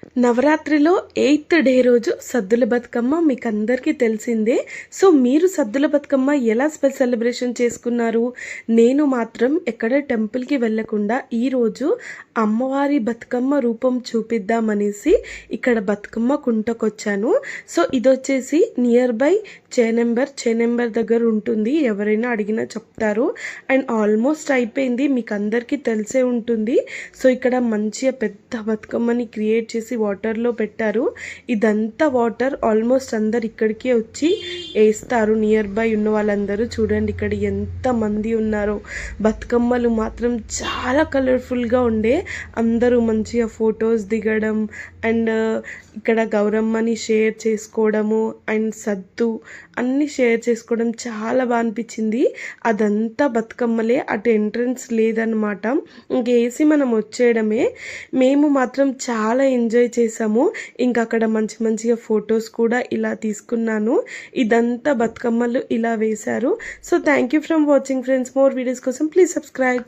నవరాత్రిలో 8th day రోజు సద్దుల బతుకమ్మ మీకు అందరికీ తెలిసిందే. సో, మీరు సద్దుల బతుకమ్మ ఎలా సెలబ్రేషన్ చేసుకున్నారు? నేను మాత్రం ఎక్కడ టెంపుల్‌కి వెళ్ళకుండా ఈరోజు అమ్మవారి బతుకమ్మ రూపం చూపిద్దామనేసి ఇక్కడ బతుకమ్మ కుంటకొచ్చాను. సో, ఇదొచ్చేసి నియర్ బై చేనంబర్ దగ్గర ఉంటుంది. ఎవరైనా అడిగినా చెప్తారు. అండ్ ఆల్మోస్ట్ అయిపోయింది. మీకు అందరికీ తెలిసే ఉంటుంది. సో, ఇక్కడ మంచిగా పెద్ద బతుకమ్మని క్రియేట్ చేసి వాటర్లో పెట్టారు. ఇదంతా వాటర్ ఆల్మోస్ట్ అందరు ఇక్కడికే వచ్చి వేస్తారు. నియర్ బై ఉన్న వాళ్ళందరూ చూడండి ఇక్కడ ఎంత మంది ఉన్నారో. బతుకమ్మలు మాత్రం చాలా కలర్ఫుల్గా ఉండే. అందరూ మంచిగా ఫొటోస్ దిగడం అండ్ ఇక్కడ గౌరమ్మని షేర్ చేసుకోవడము అండ్ సద్దు అన్నీ షేర్ చేసుకోవడం చాలా బాగా అనిపించింది. అదంతా బతుకమ్మలే, అటు ఎంట్రన్స్ లేదనమాట. ఇంకేసి మనం వచ్చేయడమే. మేము మాత్రం చాలా ఎంజాయ్ చేసాము. ఇంకా అక్కడ మంచిగా ఫొటోస్ కూడా ఇలా తీసుకున్నాను. ఇదంతా బతుకమ్మలు ఇలా వేశారు. So thank you from watching friends. More videos కోసం ప్లీజ్ సబ్స్క్రైబ్.